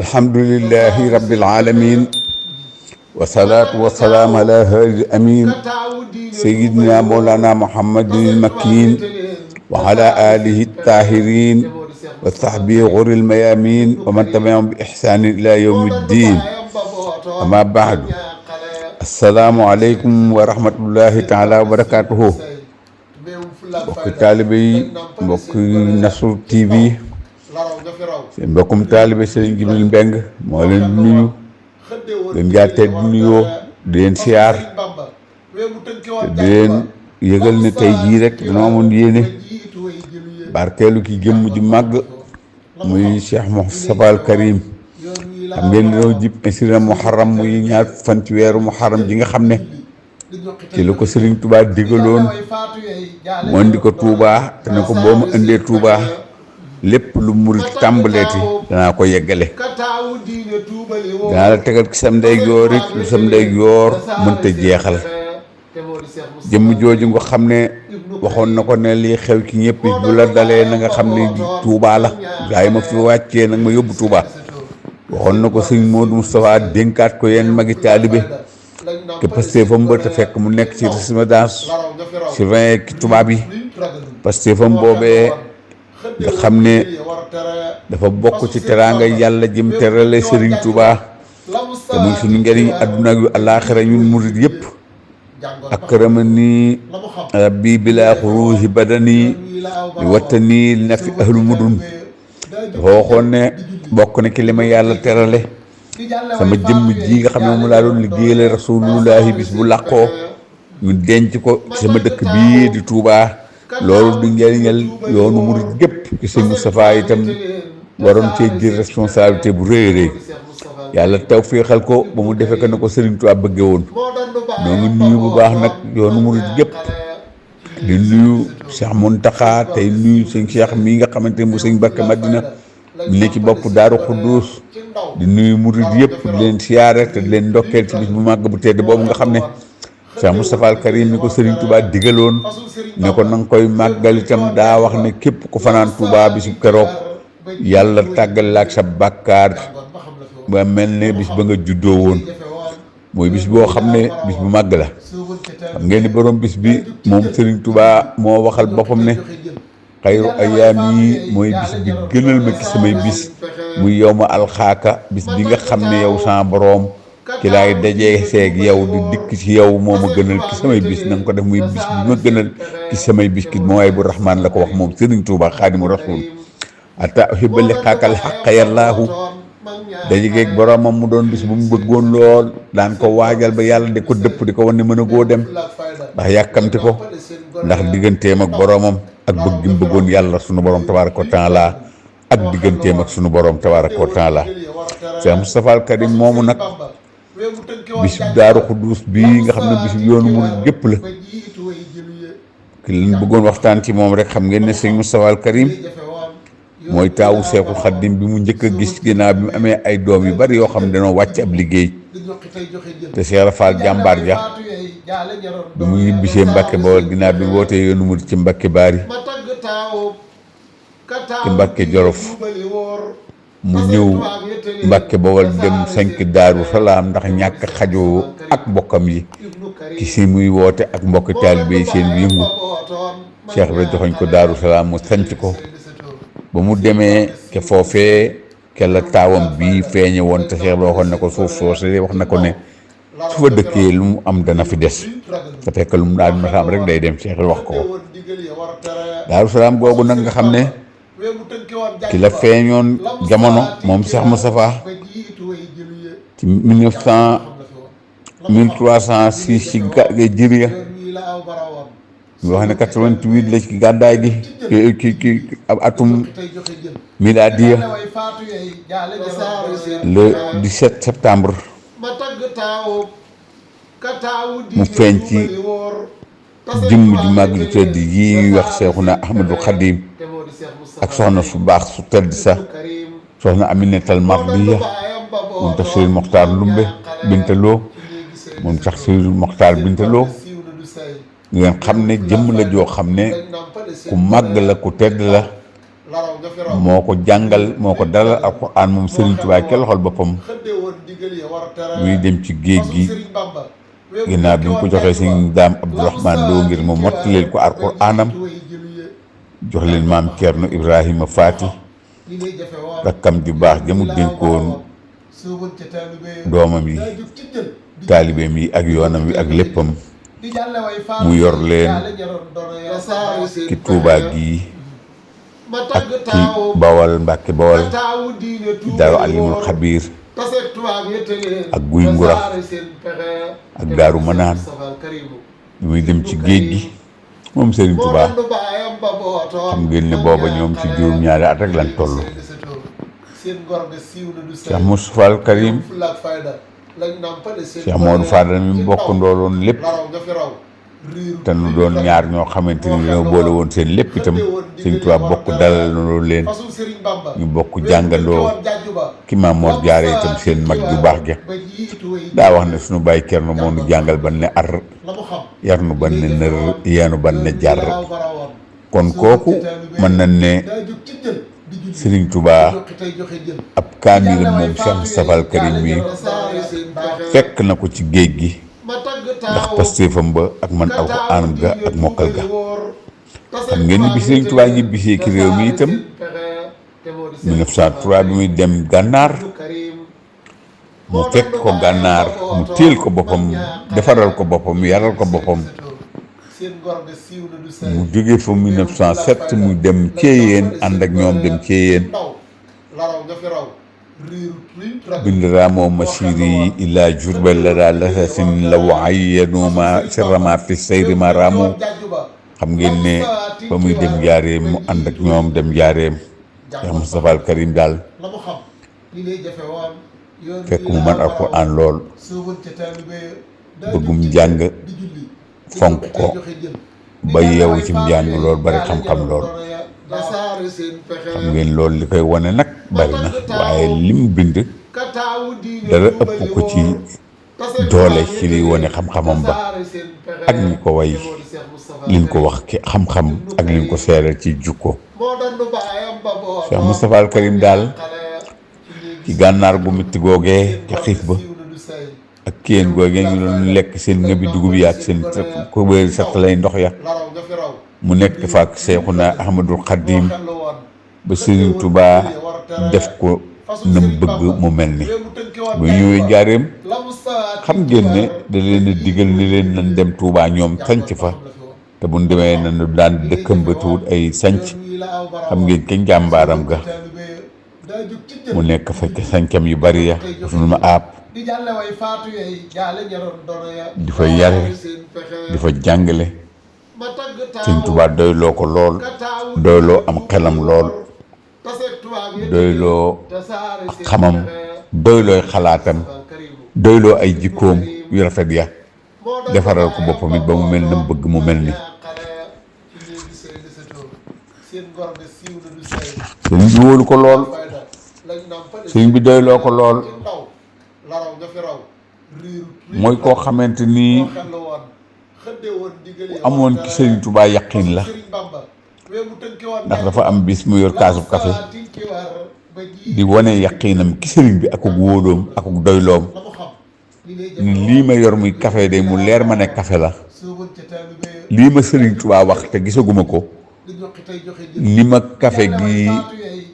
alhamdulillahi rabbil alamin wasalaatu wasalaam ala haadi amin sayidina mawlana muhammadin makin wa ala alihi tahirin wa sahbihi ghuril mayamin wa man tabi'ahum bi ihsanin ila yawmi ddin amma ba'du assalaamu aleykum wa rahmatullahi taala wa barakatuhu mbokki taalibe yi mbokki Nasrou TV seen mbokkum taalibe Serigne Jibril Mbeng moo leen di nuyu gën jaa tedd di nuyoo di leen siyaar te di leen yëgal ne tey jii rek dañoo amoon yéene barkeelu ki jëmm ji màgg muy Cheikh Moustapha al Karim xam ngeen ne doo jib insirina muharram muy ñaar fan ci weeru muharram ji nga xam ne ci la ko Serigne Touba digaloon mu indi ko Touba te ne ko boo ma indee Touba lépp lu murit tàmbaleeti danaa ko yeggale danaa la tegal ci sam ndey yoor it lu sam ndey yoor mënta jeexal jëmm jooju nga xam ne waxoon na ko ne lii xew ci ñëpp bu la dalee na nga xam ne Touba la waaye ma fi wàccee nag ma yóbbu Touba waxoon na ko sëñ Modou Moustapha dénkaat ko yenn magi taalibe te Pastef fa mu te fekk mu nekk ci résidence surveillée ki tubaab yi Pastef fa mu boobee nga xam ne dafa bokk ci teraanga yàlla jëm terale Serigne Touba te muy suñu njëriñ adduna yu àllaaxira ñun murid yëpp akramani rabbi bila xuruuji badani li wattani li nafi ahlu mudun dafa waxoon ne bokk na ci li ma yàlla terale sama jëmm ji nga xam ne mu laa doon liggéeyale rasulullahi bis bu làqoo ñu denc ko ci sama dëkk bii di Touba loolu di njëriñal yoonu murid gépp ci sëñ Moustapha itam waroon cee jël responsabilité bu rëy rëy yàlla taw féexal ko ba mu defee ko na ko Serigne Touba bëgge woon ñoo ngi nuyu bu baax nag yoonu murid gépp di nuyu Cheikh Mountakha tey nuyu sëñ Cheikh mii nga xamante ne mu sëñ Mbacké Madina ñu ne ci bopp Daaru Xuddus di nuyu murid yëpp di leen siyaare te di leen ndokkeel ci bis bu màgg bu tedd boobu nga xam ne Cheikh Moustapha al Karim mi ko Serigne Touba digaloon ne ko na nga koy màggal itam daa wax ne képp ku fanaan Touba bisu keroog yàlla tàggal la ak sa bàkkaar ba mel ne bis ba nga juddoo woon mooy bis boo xam ne bis bu màgg la xam ngeen ni borom bis bi moom Serigne Touba moo waxal boppam ne xayru ayaam yi mooy bis bi gënal ma ci samay bis muy yow ma alxaaka bis bi nga xam ne yow sama boroom ci laay dajee seeg yow di dikk ci yow moo ma gënal ci samay bis na nga ko def muy bis bi ma gënal ci samay bis ki mooy bu rahmaan la ko wax moom Serigne Touba xaadimu rasul ata uhibba liqaakal xaqa yallaahu dajegeeg boroomam mu doon bis bu mu bëggoon lool daan ko waajal ba yàlla di ko dëpp di ko wan ne mën a goo dem ndax yàkkamti ko ndax digganteem ak boroomam ak bëgg gi mu bëggoon yàlla sunu borom tabaaraka wa taala ak digganteem ak sunu borom tabaaraka wa taala Cheikh Moustapha al Karim moomu nag bis Daaru Xuddus bii nga xam ne bis yoonu mu gépp la ki leen bëggoon waxtaan ci moom rek xam ngeen ne sëñ Moustapha al Karim mooy taawu Seexul Xaddim bi mu njëkk a gis ginnaaw bi mu amee ay doom yu bari yoo xam ne dañoo wàcc ab liggéey te Cheikh Rafal jàmbaar ja bi mu ñibbisee Mbàkke Bawol ginnaaw bi wootee yoonu mu ci Mbàkke Baari ci Mbàkke Jolof mu ñëw Mbàkke Bawol dem sanc Daaru Salaam ndax ñàkk xajoo ak mbokkam yi ci si muy woote ak mbokki taalibe yi seen yëngu Cheikh bi joxoñ ko Daaru Salaam mu sanc ko ba mu demee ke foofee ke la taawam bii feeñe woon te Cheikh bi waxoon na ko suuf soose wax na ko ne su fa dëkkee lu mu am dana fi des te fekk lu mu daal masaam rek day dem Cheikh bi wax ko Daaru Salaam googu nag nga xam ne ki la feeñoon jamono moom Cheikh Moustapha ci 1306 ci Hijriya ñu wax ne 88 la ci gàddaay gi ki atum miladiya le 17 septembre mu feeñ ci jëmm ju màgg ju tedd yi ñuy wax Seexuna Ahmadul Xadim ak soxna su baax su tedd sa soxna Aminatal Mardiya moom tax Sëriñ Moxtaar Lumbe Bintaloo moom tax Sëriñ Moxtaar Bintaloo ngeen xam ne jëmm la joo xam ne ku màgg la ku tedd la moo ko jàngal moo ko dalal alxuraan moom Serigne Touba ke loxol boppam muy dem ci géej gi ginnaaw bi mu ko joxee Serigne Daam Abdourahmane Lo ngir mu mottaleel ko alxuraanam jox leen maam Thierno Ibrahima Faati rakkam ju baax jamu dénkoon doomam yi taalibeem yi ak yoonam wi ak léppam mu yor leen ci Tuubaa gi ak ci Bawal Mbàkke Bawal Daaru Alimul Xabiir ak Guy Ngura ak Daaru Manaan muy dem ci géej gi moom Serigne Touba xam ngeen ne booba ñoom ci juróom-ñaari at rek lan toll. Cheikh Moustapha al Karim Cheikh Modou Fadal mi bokk ndooloon lépp te nu doon ñaar ñoo xamante ni dañoo boole woon seen lépp itam Serigne Touba bokk dalal loolu leen ñu bokk jàngandoo ki Maam Mor Jaara itam seen mag ju baax ja daa wax ne suñu bàyyi Cerno moo nu jàngal ban ne ar yar nu ban ne nër yeenu ban ne jar kon kooku mën nañ ne Serigne Touba ab kaamilam moom Cheikh Moustapha al Karim mi fekk na ko ci géej gi ndax pastéefam ba ak man alxuraanam ga ak mokkal ga xam ngeen ni bi Serigne Touba ñibbisee ci réew mi itam 1903 bi muy dem gànnaar mu fekk ko gànnaar mu téel ko boppam defaral ko boppam yaral ko boppam mu jógee fa 1907 mu dem Thiéyène ànd ak ñoom dem Thiéyène bind raamoo masiri ila Jurbel la daal la sin la waayyanuma sirrama fi sayri ma raamoo xam ngeen ne ba muy dem njaareem mu ànd ak ñoom dem njaareem Cheikh Moustapha al Karim daal fekk mu man alxuraan lool bëggum jàng fonk ko ba yeewu ci njàng lool bari xam-xam lool xam ngeen loolu li koy wane nag bari na waaye lim bind dara ëpp ko ci doole ci liy wane xam-xamam ba ak ñi ko way liñ ko wax ki xam-xam ak liñ ko seeral ci jukko Cheikh Moustapha al Karim daal ci gànnaar gu metti googee ca xiif ba ak kéen googee ñu doon lekk seen ngëbi dugub yi ak seen kubéeri sax lay ndox ya mu nekk fa ak Seexuna Ahmadul Xadim ba Serigne Touba def ko nam bëgg mu mel ni bu ñëwee njaareem xam ngeen ne da leen a digal ni leen nañ dem Touba ñoom sanc fa te bu ñu demee nañu daan dëkkam ba tuut ay sanc xam ngeen ke njàmbaaram ga mu nekk fa ca sancam yu bari ya suñu ma aab di fa yare di fa jàngale Sëñ Tuubaa doyloo ko lool doyloo am xelam lool doyloo ak xamam doylooy xalaatam doyloo ay jikkoom yu rafet ya defaral ko boppam it ba mu mel na mu bëgg mu mel ni sëñ bi wóolu ko lool sëñ bi doyloo ko lool mooy koo xamante ni amoon ci Sëriñ Tuubaa yaqin la ndax dafa am bis mu yor kaasub café di wane yaqinam ki sëriñ bi akuk wóoloom akuk doyloom ni lii ma yor muy café de mu leer ma ne café la lii ma Sëriñ Tuubaa wax te gisaguma ko ni ma café gi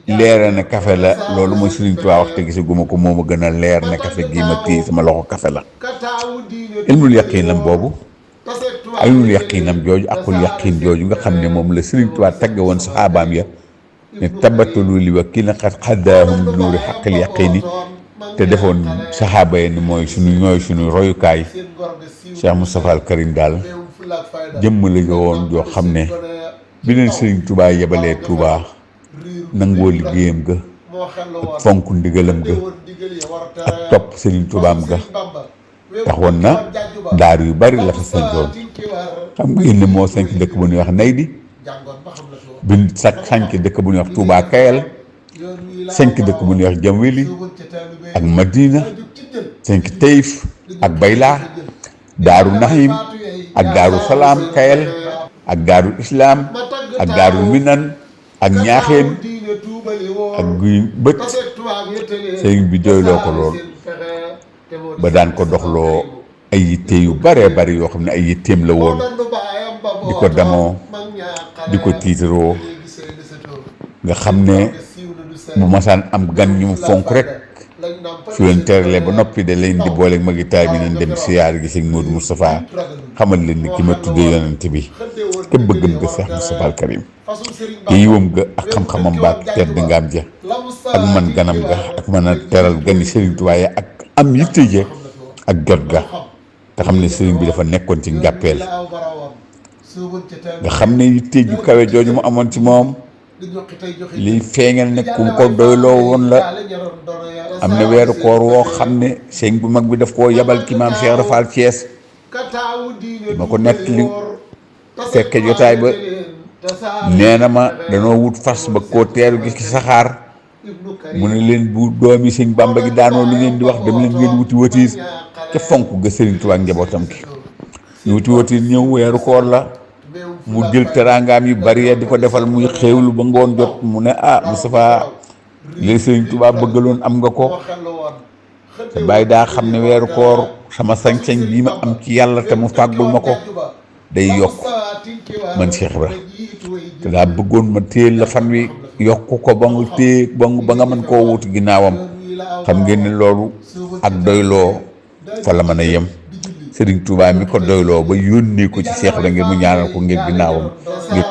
leera ne café la loolu mooy Sëriñ Tuubaa wax te gisaguma ko moo ma gën a leer ne café gii ma téye sama loxo café la ilmul yaqinam boobu aynul yaqinam jooju akul yaqin jooju nga xam ne moom la Sëriñ Tuubaa tagge woon saxaabaam ya ne tabatalu li wa kii na xat xaddaahum bi nuuri xaqil yaqini te defoon saxaaba yi ni mooy suñu royukaay Cheikh Moustapha al Karim daal jëmm la woon joo xam ne bi leen Sëriñ Tuubaa yebalee Tuubaa nangoo liggéeyam ga ak fonk ndigalam ga ak topp Sëriñ Tuubaam ga taxoon na daar yu bari la fa sañcoon xam ngeen ne moo sañc dëkk bu ñuy wax Naydi bi sañc dëkk bu ñuy wax Tuubaa Kayal sañc dëkk bu ñuy wax Jamweli ak Madina sañc Taïf ak Bayla Daaru Nahim ak Daaru Salaam Kayal ak Daaru Islam ak Daaru Minan ak Ñaaxeen ak guy bët sëriñ bi doyloo ko lool ba daan ko doxloo ay yitte yu baree bari yoo xam ne ay yitteem la woon di ko damoo di ko tiitaroo nga xam ne bu masaan am gan ñu mu fonk rek su leen terale ba noppi da leen di boole magi taay bi nañ dem siyaar gi sëñ Modou Moustapha xamal leen ni ki ma tuddee yonent bi te bëggam ga Cheikh Moustapha al Karim te yiwam ga ak xam-xamam ba ak tedd ngaam ja ak man ganam ga ak mën a teral gani Sëriñ Tuubaa ya ak am yitte ja ak jot ga te xam ne sëriñ bi dafa nekkoon ci njàppeel nga xam ne yitte ju kawe jooju mu amoon ci moom liy feeñal ne ku mu ko doyloo woon la. am na weeru koor woo xam ne sëñ bu mag bi daf koo yabal ki maam Cheikh Rafal Thiès ma ko nettali fekke jotaay ba nee na ma danoo wut fas ba koo teeru gi ci saxaar mu ne leen bu doomi sëñ Bamba gi daanoo li ngeen di wax dem leen ngeen wuti watiir ca fonk ga Sëriñ Tuubaa ak njabootam ki ñu wuti watiir ñëw weeru koor la mu jël teraangaam yu bari di ko defal muy xéewlu ba ngoon jot mu ne Moustapha li Sëriñ Tuubaa bëggaloon am nga ko te bàyyi daa xam ne weeru koor sama sañ-sañ bii ma am ci yàlla te mu fàggul ma ko day yokk man Cheikh Ibra te daa bëggoon ma téel la fan wi yokk ko ba nga téye ba nga mën koo wuti ginnaawam xam ngeen ne loolu ak doyloo fa la mën a yem Sëriñ Tuubaa mi ko doyloo ba yónnee ko ci Cheikh Ibra ngir mu ñaanal ko ngir ginnaawam ngir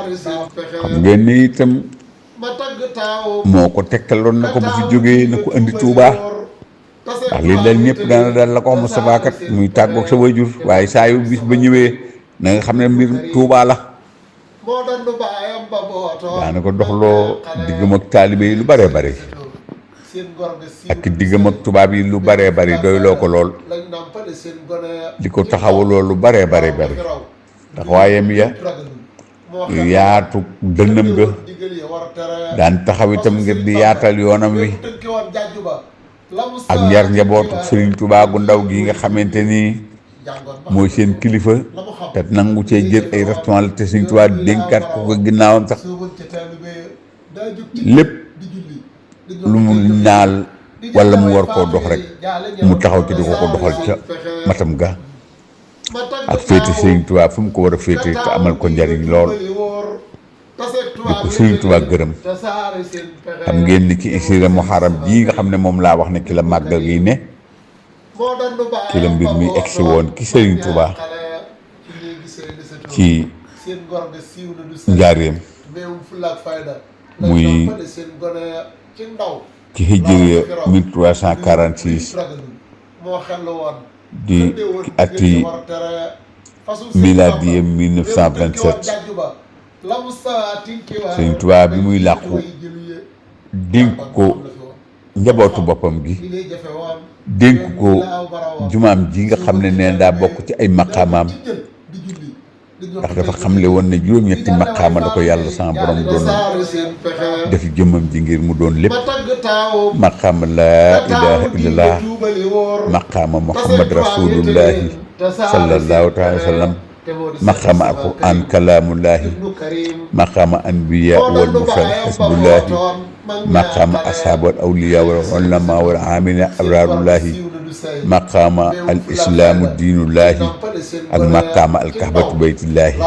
xam ngeen ne itam moo ko tegtaloon na ko bu fi jógee na ko indi Touba ndax lii daal ñëpp daana daal la ko wax Moustapha kat muy tàggoog sa wayjur waaye saa yu bis ba ñëwee na nga xam ne mbir Touba la daana ko doxloo diggam ak taalibe yi lu bëree bëri ak diggam ak tubaab yi lu bëree bëri doyloo ko lool di ko taxawaloo lu bëree bëri bëri taxawaayam ya yaatu dënnam ga daan taxaw itam ngir di yaatal yoonam wi ak njar njabootu Sëriñ Tuubaa gu ndaw gi nga xamante ni mooy seen kilifa te nangu cee jël ay responsabilité Sëriñ Tuubaa dénkaat ko ko ginnaawam sax lépp lu mu naal walla mu war koo dox rek mu taxaw ci di ko doxal ca matam ga ak féete Sëriñ Tuubaa fu mu ko war a féete te amal ko njariñ lool di ko Sëriñ Tuubaa gërëm xam ngeen ni ci isira muharram jii nga xam ne moom laa wax ne ki la màggal gi ne ki la mbir mi egsi woon ki Sëriñ Tuubaa ci njaareem muy ci hijriya 1346 di ati miladiye 1927 Sëriñ Tuubaa bi muy làqu dénk ko njabootu boppam gi dénk ko jumaam ji nga xam ne neen daa bokk ci ay maqaamaam ndax dafa xamle woon ne juróom-ñetti maqaama la ko yàlla sama borom doon def jëmmam ji ngir mu doon lépp maqaama laa ilaha illallah maqaama muhammad rasulullahi sallallahu taala wa sallam maqaama alquran kalaamullahi maqaama anbiya wal mursal xisbullahi maqaama ashaab wal awliya wal ulama wal amina abrarullahi maqaama al islaamu diinullahi ak maqaama al kahbatu baytullahi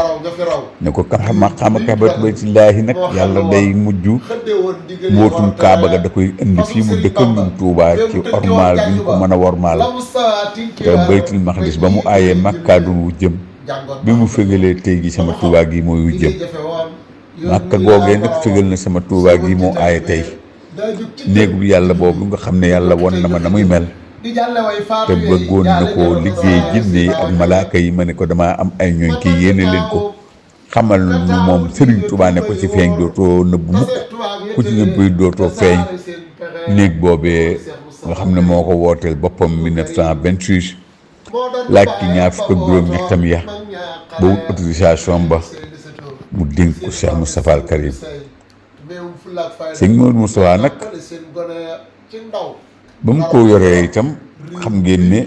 ne ko maqaama kahbatu baytullahi nag yàlla day mujj mbootum kaaba ga da koy indi fii mu dëkkal ñun Tuubaa ci ormaal bi ñu ko mën a wormaal te baytul maqdis ba mu aayee makkaadun wu jëm bi mu fégalee tey gi sama Tuubaa gi mooy wu jëm Makka googee nag fégal na sama Tuubaa gi moo aaye tey néegu bi yàlla boobu nga xam ne yàlla won na ma na muy mel te bëggoon na ko liggéey jinne yi ak malaaka yi ma ne ko damaa am ay ñooñ kii yéene leen ko xamal nu moom Sëriñ Tuubaa ne ko ci feeñ dootoo nëbbu mukk ku ci nëbbu dootoo feeñ néeg boobee nga xam ne moo ko wooteel boppam 1926 laaj ki ñaar fukk ak juróom-ñettam ya ba wut autorisation ba mu dénk ko Cheikh Moustapha al Karim sëñ Modou Moustapha nag ba mu ko yoree itam xam ngeen ne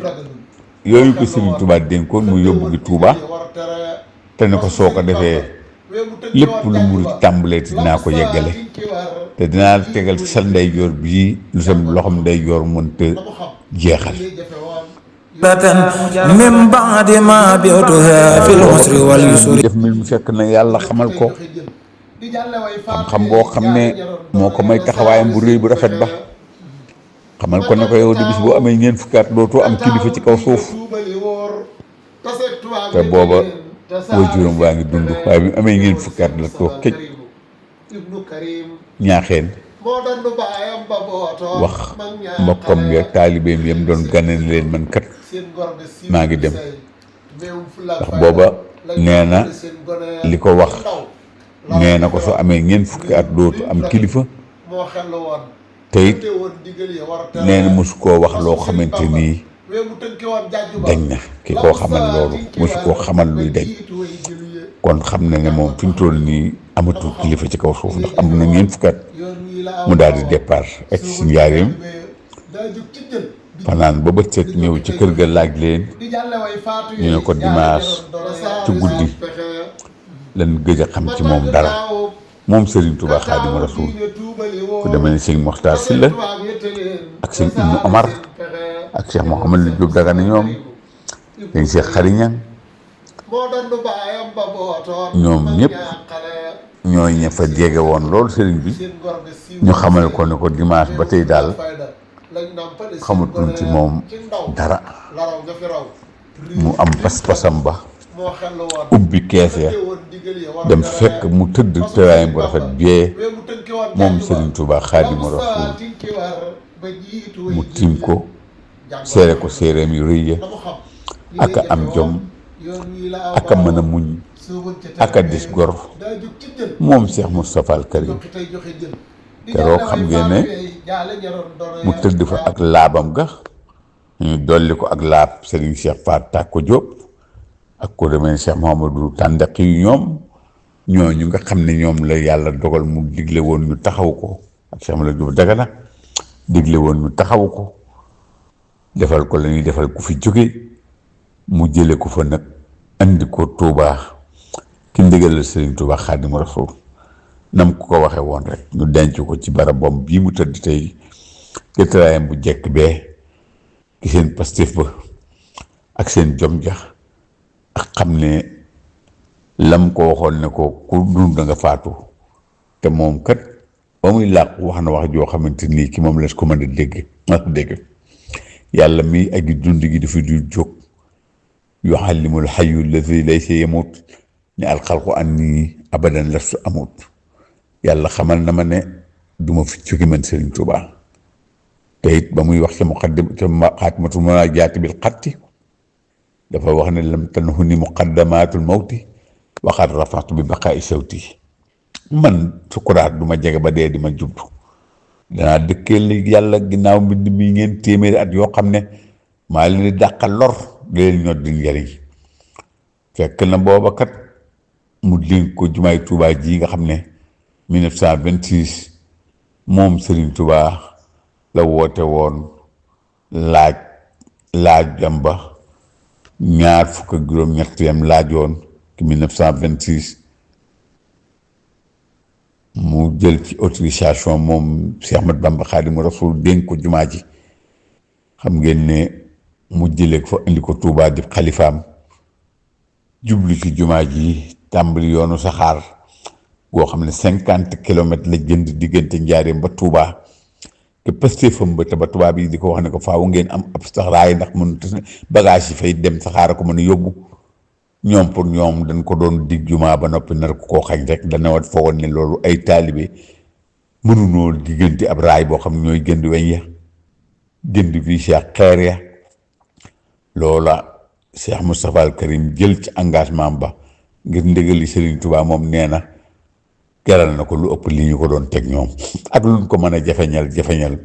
yooyu ko Sëriñ Tuubaa dénkoon mu yóbbu gi Tuubaa te ne ko soo ko defee lépp lu mu tàmbalee te dinaa ko yeggale te dinaa tegal sa ndeyjoor bii lu sam loxom ndeyjoor mënta jeexal. من بعد ما بعتها في العسر واليسر. def mi mu fekk na yàlla xamal ko xam-xam boo xam ne moo ko may taxawaayam bu rëy bu rafet ba xamal ko ne ko yow di bis boo amee ñeent fukki at dootoo am kilifa ci kaw suuf te booba waajuram waa ngi dund waaye bi mu amee ñeent fukki at la toog këj ñaaxeen wax mbokkam ya taalibeem yam doon ganane leen man kat maa ngi dem ndax booba nee na li ko wax nee na ko soo amee ñeent fukki at dootu am kilifa te it nee na mosu koo wax loo xamante nii dañ na ki koo xamal loolu mosu koo xamal luy dañ kon xam na ne moom fi mu toll nii amatul kilifa ci kaw suuf ndax am na ñeent fukki at mu daal di départ ak si njaareem fanaan ba bët set ñëw ci kër ga laaj leen ñu ne ko dimanche ci guddi lan gëj a xam ci moom dara moom Serigne Touba Xaadimu Rasuul ku demee ne sëñ Moxtaar Silla ak sëñ Ibnu Omar ak Cheikh Mouhamadou Diop Dagana ñoom sëñ Cheikh Xariñang ñoom ñëpp ñooy ña fa jege woon loolu sëriñ bi ñu xamal ko ne ko dimanche ba tey daal xamatuñ ci moom dara mu am pas-pasam ba ubbi kees ya dem fekk mu tëdd tëraayam bu rafet bee moom Serigne Touba Xaadimu Rasuul mu tiim ko seere ko séeréem yu rëy ya ak a am jom ak a mën a muñ ak a dis gor moom Cheikh Moustapha al Karim keroog xam ngeen ne mu tëdd fa ak laabam ga ñu dolli ko ak laab Serigne Cheikh Faat Tàkko Diop ak ko demee Cheikh Mouhamadou Tàndaki yu ñooñu nga xam ne ñoom la yàlla dogal mu digle woon ñu taxaw ko ak Cheikh Mouhamadou Diop Dagana digle woon ñu taxaw ko defal ko la ñuy defal ku fi jóge mu jële ko fa nag andi ko Touba ki ndigal la Serigne Touba Xaadimu Rasuul nam ku ko waxee woon rek ñu denc ko ci barabam bii mu tëdd tey gëtëraayam bu jekk bee ki seen pastif ba ak seen jom ja ak xam ne lam ko waxoon ne ko ku dund da nga faatu te moom kat ba muy làqu wax na wax joo xamante nii ki moom la ko mën a dégg yàlla mi aji dund gi dafa du jóg yuallimul xayu lazi laysa yamut ne alxalqu anni abadan lastu amut yàlla xamal na ma ne duma fi jóge man Serigne Touba te it ba muy wax ca muqaddim ca xaatimatul munaajaati bil xatti dafa wax ne lam tanhu ni muqaddamatul mawti waxaat rafatu bi baqaa'i sawti man sukuraat du ma jege ba dee di ma jublu danaa dëkkee li yàlla ginnaaw mbind mi ngeen téeméeri at yoo xam ne maa leen di dàqal lor di leen ñor di njariñ fekk na booba kat mu dénk ko jumaay Touba ji nga xam ne 1926 moom Serigne Touba la woote woon laajam ba ñaar fukk ak juróom-ñetteem laajoon ki 1926 mu jël ci autorisation moom Cheikh Ahmadou Bamba Xaadimu Rasuul dénk ko jumaa ji xam ngeen ne mu jëlee ko fa indi ko Touba di xalifaam jublu ci jumaa ji tàmbali yoonu saxaar goo xam ne 50 kilomètres la jënd diggante Njaaréem ba Touba te pastéefam ba te ba Touba bi di ko wax ne ko faaw ngeen am ab saxaaraay ndax mun bagage yi fay dem saxaara ko mën a yóbbu ñoom pour ñoom dañ ko doon dig jumaa ba noppi nar ko koo xañ rek dana wat foogoon ne loolu ay taalibe mënunoo diggante ab raay boo xam ne ñooy jënd weñ ya jënd fii Cheikh xeer ya loola Cheikh Moustapha al Karim jël ci engagement ba ngir ndégali Serigne Touba moom nee na jaral na ko lu ëpp li ñu ko doon teg ñoom ak luñ ko mën a jafeñal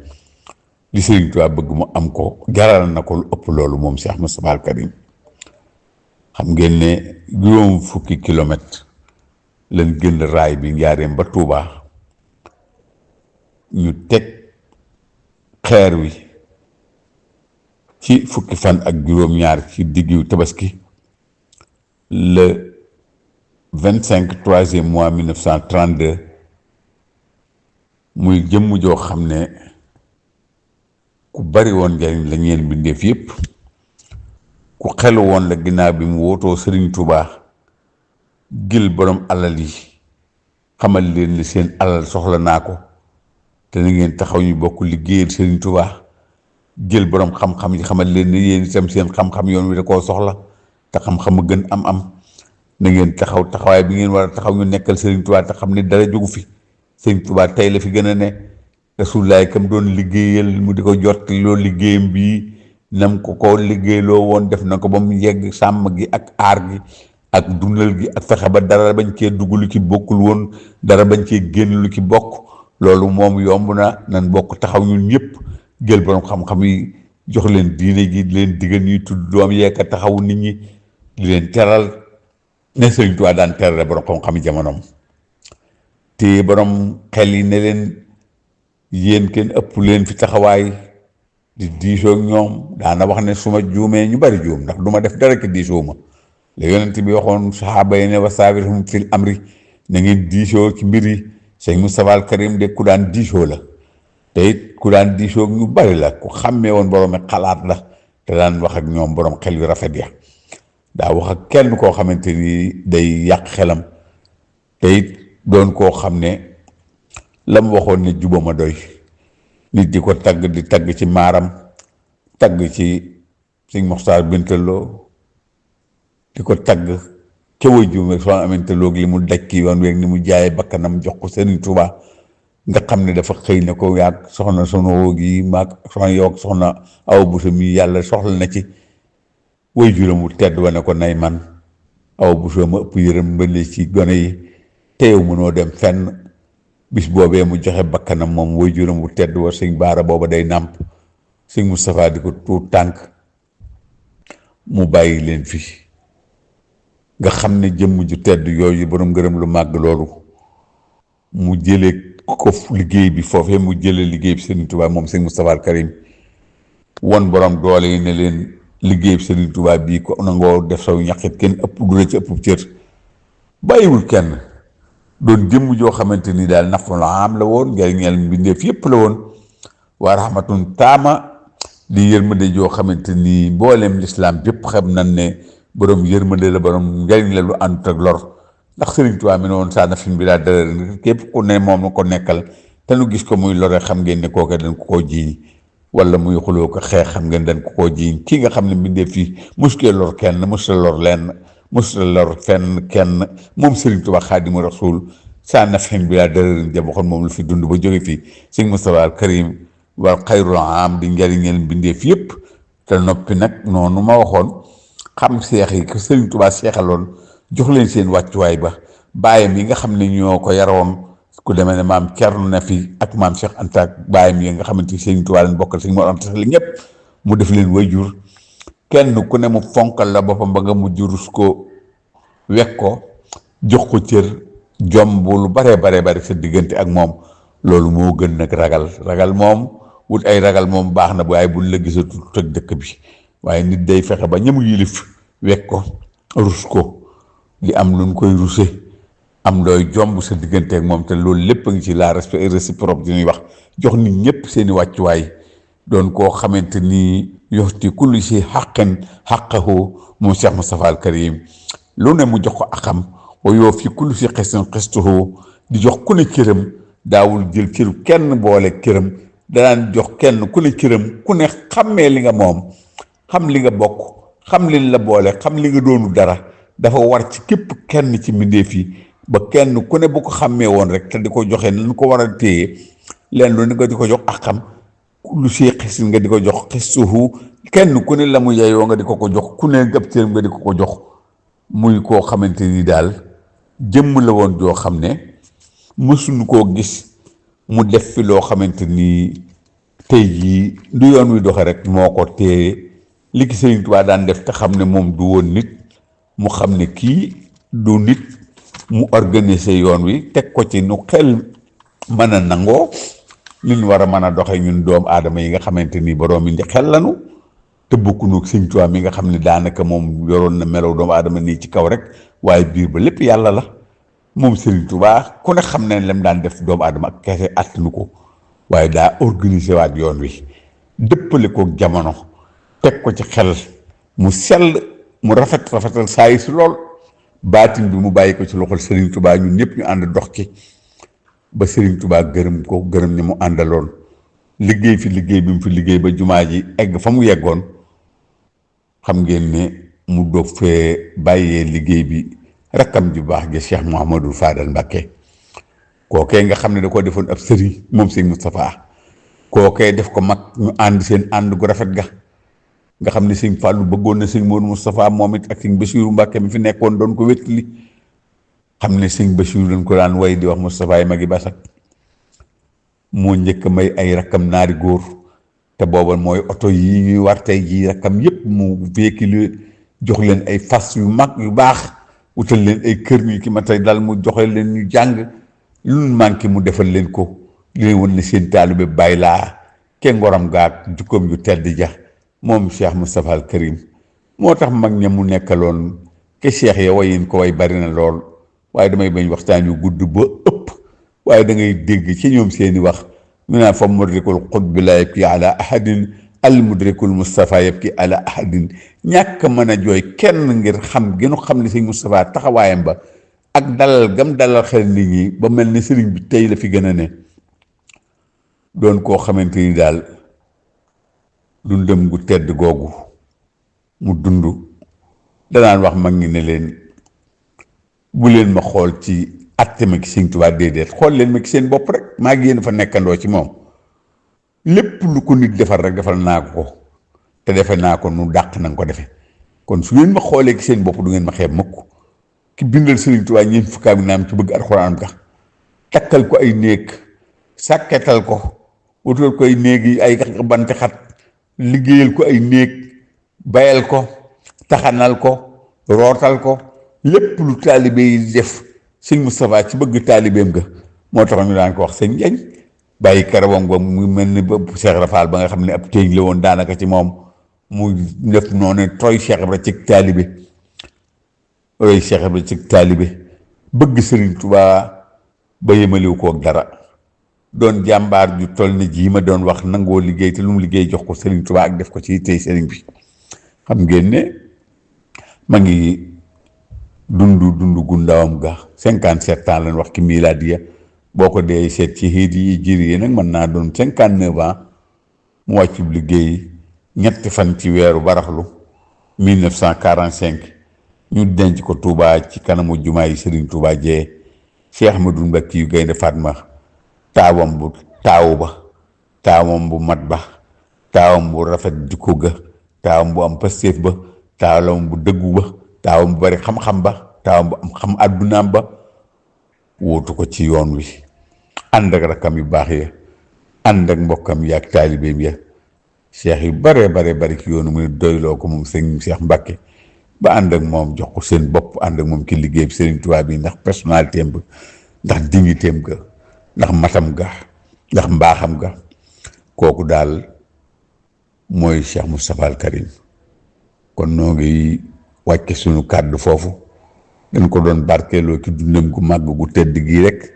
li Serigne Touba bëgg mu am ko jaral na ko lu ëpp loolu moom Cheikh Moustapha al Karim xam ngeen ne juróom fukki kilomètre lañ gën raay bi Njaaréem ba Touba ñu teg xeer wi ci fukki fan ak juróom-ñaar ci diggu tabaski la 25 troisième mois 1932 muy jëmm joo xam ne ku bari woon njariñ la ñeel mbindeef yépp ku xelu woon la ginnaaw bi mu wootoo Sëriñ Tuubaa gil borom alal yi xamal leen ni seen alal soxla naa ko te na ngeen taxaw ñu bokk liggéeyal Sëriñ Tuubaa jël borom xam-xam yi xamal leen ni yéen itam seen xam-xam yoon wi da koo soxla te xam-xam a gën am na ngeen taxaw taxawaay bi ngeen war a taxaw ñu nekkal Sëriñ Tuubaa te xam ni dara jógu fi Sëriñ Tuubaa tey la fi gën a ne Rasulullaay kam doon liggéeyal mu di ko jot loolu liggéeyam bii nam ko liggéeyloo woon def na ko ba mu yegg sàmm gi ak aar gi ak dundal gi ak fexe ba dara bañ cee dugg lu ci bokkul woon dara bañ cee génn lu ci bokk loolu moom yomb na nan bokk taxaw ñun ñëpp jël borom xam-xam yi jox leen diine ji di leen digal ñuy tudd doom yeeka taxaw nit ñi di leen teral ne Sëriñ Tuubaa daan terale borom xam-xam yi jamonoom te borom xel yi ne leen yéen kenn ëpp leen fi taxawaay di diisoo ak ñoom daana wax ne su ma juumee ñu bari juum ndax du ma def dara ki diisoo ma la yonent bi waxoon saxaaba yi ne wa saawirhum fil amri na ngeen diisoo ci mbir yi sëñ Moustapha al Karim de ku daan diisoo la te it ku daan diisoo ñu bari la ku xàmmee woon boroomi xalaat la te daan wax ak ñoom borom xel yu rafet ya daa wax ak kenn koo xamante ni day yàq xelam te it doon koo xam ne la mu waxoon ne juba ma doy nit di ko tagg di tagg ci maaram tagg ci sëñ Moxtaar Bintaloo di ko tagg ca way juum soo amante loog li mu daj ki yoon weeg ni mu jaayee bakkanam jox ko Sëriñ Tuubaa nga xam ne dafa xëy ne ko yaag soxna sono gi maag soxna yow ak soxna aw busa mi yàlla soxla na ci way juram wu tedd wane ko nay man aw busa ma ëpp yërëm mbële ci gone yi te yow mënoo dem fenn bis boobee mu joxe bakkanam moom way juram wu tedd wa sëñ Baara booba day nàmp sëñ Moustapha di ko tuut tànk mu bàyyi leen fi nga xam ne jëmm ju tedd yooyu borom ngërëm lu màgg loolu mu jëlee ko liggéey bi foofee mu jëlee liggéey bi Sëriñ Tuubaa moom sëñ Moustapha al Karim won borom doole yi ne leen liggéey bi Sëriñ Tuubaa bii ko nangoo def saw ñaqit kenn ëpp du la ci ëpp cër bàyyiwul kenn doon jëmm joo xamante ni daal naful am la woon njariñal mbindeef yépp la woon waa rahmatun taama di yërmande joo xamante ni mboolem lislaam bépp xam nan ne borom yërmande la borom njariñ la lu àndut ak lor ndax Sëriñ Tuubaa mi ne woon saa nafin bi daa dara képp ku ne moom la ko nekkal te nu gis ko muy lore xam ngeen ne kooke dañ ko koo jiiñ wala muy xuloo ko xeex xam ngeen dañ ko koo jiiñ kii nga xam ne mbindeef fii muskee lor kenn musta lor lenn musta lor fenn kenn moom Sëriñ Tuubaa Xaadimu Rasuul saa nafin bi daa dara jëm waxoon moom la fi dund ba jóge fii sëñ Moustapha al Karim wal xayrul am di njariñeel mbindeef yépp te noppi nag noonu ma waxoon xam seex yi ko Sëriñ Tuubaa seexaloon jox leen seen wàccuwaay ba baayam yi nga xam ne ñoo ko yaroon ku demee ne maam Cerno na fi ak maam Cheikh Anta ak baayam yi nga xamante ni Sëriñ Tuubaa leen bokkal Sëriñ Mor Anta Sali ñëpp mu def leen wayjur kenn ku ne mu fonkal la boppam ba nga mujj rus ko wekk ko jox ko cër jomb lu bare sa diggante ak moom loolu moo gën nag ragal moom wut ay ragal moom baax na waaye buñ la gisatu toj dëkk bi waaye nit day fexe ba ñamu yilif wekk ko rus ko di am luñ koy ruse am looy jomb sa diggante ak moom te loolu lépp a ngi ci la respect réciproque di ñuy wax jox nit ñëpp seeni wàccuwaay doon koo xamante ni yoxti kulli si xaqen xaqahu moom Cheikh Moustapha al Karim lu ne mu jox ko akam wa yoo fi kulli si xesten xestuhu di jox ku ne cëram daawul jël cëru kenn boole cëram danaan jox kenn ku ne cëram ku ne xammee li nga moom xam li nga bokk xam liñ la boole xam li nga doonu dara dafa war ci képp kenn ci mbindeef yi ba kenn ku ne bu ko xàmmee woon rek te di ko joxe nañ ko war a téye leen lu ne nga di ko jox ak xam lu see xis nga di ko jox xistuhu kenn ku ne la mu yeyoo nga di ko jox ku ne gab cëram nga di ko jox muy koo xamante ni daal jëmm la woon joo xam ne mësuñu koo gis mu def fi loo xamante ni tey jii du yoon wi doxe rek moo ko téye li ki Sëriñ Tuubaa daan def te xam ne moom du woon nit mu xam ne kii du nit mu organiser yoon wi teg ko ci nu xel mën a nangoo li ñu war a mën a doxe ñun doomu aadama yi nga xamante ni borom yi xel lanu te bokkunu ak sëñ Tuubaa mi nga xam ne daanaka moom yoroon na melaw doomu aadama nii ci kaw rek waaye biir ba lépp yàlla la. moom Serigne Touba ku ne xam ne lam daan def doomu aadama ak kese attanu ko waaye daa organiser waat yoon wi dëppale ko jamono teg ko ci xel mu sell mu rafetal saa yi si lool baatin bi mu bàyyi ko ci loxol Serigne Touba ñun ñëpp ñu ànd dox ci ba Serigne Touba gërëm ko gërëm ñi mu àndaloon liggéey bi mu fi liggéey ba jumaa ji egg fa mu yeggoon xam ngeen ne mu doog fee bàyyee liggéey bi rakkam ju baax gi Cheikh Mouhamadou Fadal Mbacké kookee nga xam ne da koo defoon ab sëriñ moom sëñ Moustapha kookee def ko mag ñu ànd seen ànd gu rafet ga nga xam ne sëñ Fallou bëggoon na sëñ Modou Moustapha moom it ak sëñ Bassirou Mbacké mi fi nekkoon doon ko wétali xam ne sëñ Bassirou dañ ko daan way di wax Moustapha yi magi basak moo njëkk may ay rakkam naari góor te booba mooy oto yi ñuy war tey jii rakkam yépp mu véhicule jox leen ay fas yu mag yu baax wutal leen ay kër ñu ki ma tey dal mu joxe leen ñu jàng lu manqué mu defal leen ko li leen woon ne seen taalibe bàyyi laa ke ngoram gaak jukkoom yu tedd ja moom Cheikh Moustapha al Karim moo tax mag ña mu nekkaloon ke cheikh ya wayin ko way bari na lool waaye damay bañ waxtaan yu gudd ba ëpp waaye da ngay dégg ci ñoom seeni wax ñu naan fa mudrikul xutbi la yabki ala ahadin al mudrikul Moustapha yabki ala ahadin ñàkk mën a jooy kenn ngir xam gënu xam ne sëñ Moustapha taxawaayam ba ak dalal gam dalal xel nit ñi ba mel ni sëriñ bi tey la fi gën a ne doon koo xamante ni daal dundam gu tedd googu mu dund danaan wax mag ñi ne leen bu leen ma xool ci atte ma ki sëñ Tuubaa déedéet xool leen ma ki seen bopp rek maa ngi yéen fa nekkandoo ci moom lépp lu ko nit defal rek defal naa ko te defe naa ko nu dàq na nga ko defe kon su ngeen ma xoolee ki seen bopp du ngeen ma xeeb mukk ki bindal Sëriñ Tuubaa ñeent fukkaam naam ci bëgg alxuraan ga takkal ko ay néeg sàkketal ko wutal ko ay néeg yi ay banti xat liggéeyal ko ay néeg bayal ko taxanal ko rootal ko lépp lu taalibe yi def sëñ Moustapha ci bëgg taalibeem ga moo tax ñu daan ko wax sëñ Njañ bàyyi karawam ba mu mel ni ba Cheikh Rafal ba nga xam ne ab téeñ la woon daanaka ci moom mu def noonu tooy Cheikh Ibra ci taalibe roy Cheikh Ibra ci taalibe bëgg Sëriñ Tuubaa ba yemaliw koog dara doon jàmbaar ju toll ni jii ma doon wax nangoo liggéey te lu mu liggéey jox ko Sëriñ Tuubaa ak def ko ci tey sëriñ bi xam ngeen ne ma ngi dund gu ndawam ga 57 ans lañ wax ki milaadiya boo ko dee seet ci xiit yi jiri yi nag mën naa doon 59 ans mu wàccu liggéey ñetti fan ci weeru baraxlu 1945 ñu denc ko Touba ci kanamu jumaa yi Serigne Touba jee Cheikh Ahmadou Mbacké yu Gaynde Fatma taawam bu taawu ba taawam bu mat ba taawam bu rafet jikko ga taawam bu am pastéef ba taawam bu dëggu ba taawam bu bari xam-xam ba taawam bu am xam àddunaam ba wóotu ko ci yoon wi ànd ak rakkam yu baax ya ànd ak mbokkam ya ak taalibeem ya cheikh yu bare ci yoonu mu ne doyloo ko moom sëñ Cheikh Mbacké ba ànd ak moom jox ko seen bopp ànd ak moom ci liggéey bi Serigne Touba bi ndax personnalité am ba ndax dignité am ga ndax matam ga ndax mbaaxam ga kooku daal mooy Cheikh Moustapha al Karim kon noo ngi wàcce suñu kàddu foofu dañ ko doon barkeeloo ci dundam gu màgg gu tedd gii rek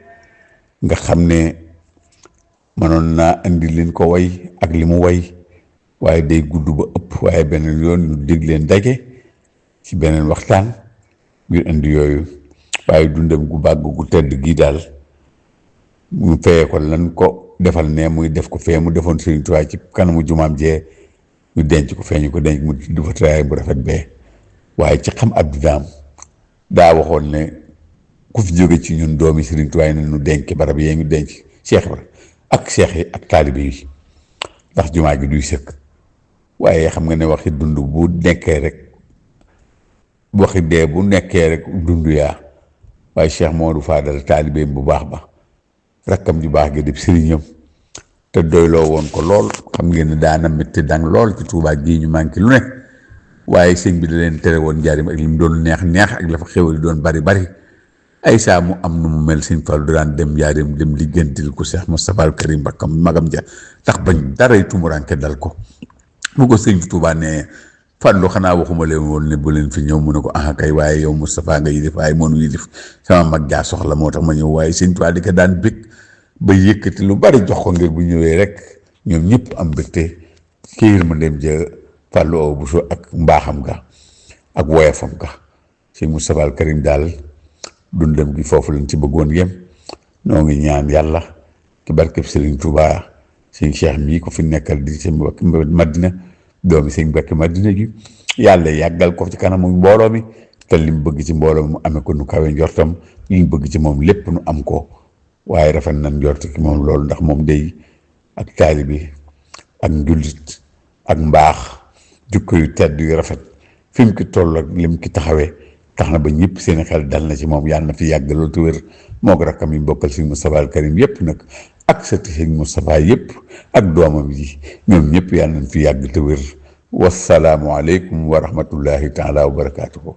nga xam ne mënoon naa indi leen ko way ak li mu way waaye day gudd ba ëpp waaye beneen yoon ñu dégg leen daje ci beneen waxtaan ngir indi yooyu waaye dundam gu màgg gu tedd gii daal mu feyee ko lan ko defal ne muy def ko fee mu defoon Serigne Touba ci kanamu jumaam jee ñu denc ko fee ñu ko denc mu du fa tëraay bu rafet bee waaye ci xam ab daam daa waxoon ne ku fi jóge ci ñun doomi Serigne Touba ne ñu denc barab yee ñu denc Cheikh Ibra ak cheikh yi ak taalibe yi ndax jumaa gi duy sëkk waaye xam nga ne waxi dund bu nekkee rek waxi dee bu nekkee rek dund yaa waaye Cheikh Modou Fadal taalibeem bu baax ba rakkam ju baax gi di sëriñam te doyloo woon ko lool xam ngeen ne daana métti dang lool ci Touba gii ñu manqué lu ne waaye sëñ bi da leen tere woon njaarim ak li mu doon neex ak la fa xéwal yi doon bari ay saa mu am nu mu mel sëñ Fallu daan dem njaarim dem liggantil ko Cheikh Moustapha al Karim bakkam magam ja tax bañ daray tumuranke dal ko bu ko sëñ Tuubaa ne Fàllu xanaa waxuma leen woon ne bu leen fi ñëw mu ne ko ah kay waaye yow Moustapha nga yilif waaye mënu yilif sama mag jaa soxla moo tax ma ñëw waaye sëñ Tuubaa di ko daan bég ba yëkkati lu bari jox ko ngir bu ñëwee rek ñoom ñëpp am bégte kiir ma dem ja Fàllu Awa Buso ak mbaaxam ga ak woyafam ga sëñ Moustapha al Karim daal dundam gi foofu lañ ci bëggoon yem noo ngi ñaan yàlla ci barkeb Sëriñ Tuubaa sëñ Cheikh mii ko fi nekkal di sëñ Madina doomi sëñ Mbàkke Madina gi yàlla yàggal ko ci kanamu mbooloo mi te li mu bëgg ci mbooloo mi mu amee ko nu kawe njortam li mu bëgg ci moom lépp nu am ko waaye rafet nañ njort ci moom loolu ndax moom day ak taalibe ak njullit ak mbaax jukko yu tedd yu rafet fi mu ki toll ak lim ki taxawee tax na ba ñëpp seen xel dal na ci moom yàlla na fi yàgg loolu te wér moo ko rakkam yi bokkal sëñ Moustapha al Karim yëpp nag ak sëti sëñ Moustapha yëpp ak doomam yi ñoom ñëpp yàlla nañ fi yàgg te wér wasalaamu aleykum wa rahmatullahi taala wa barakaatuhu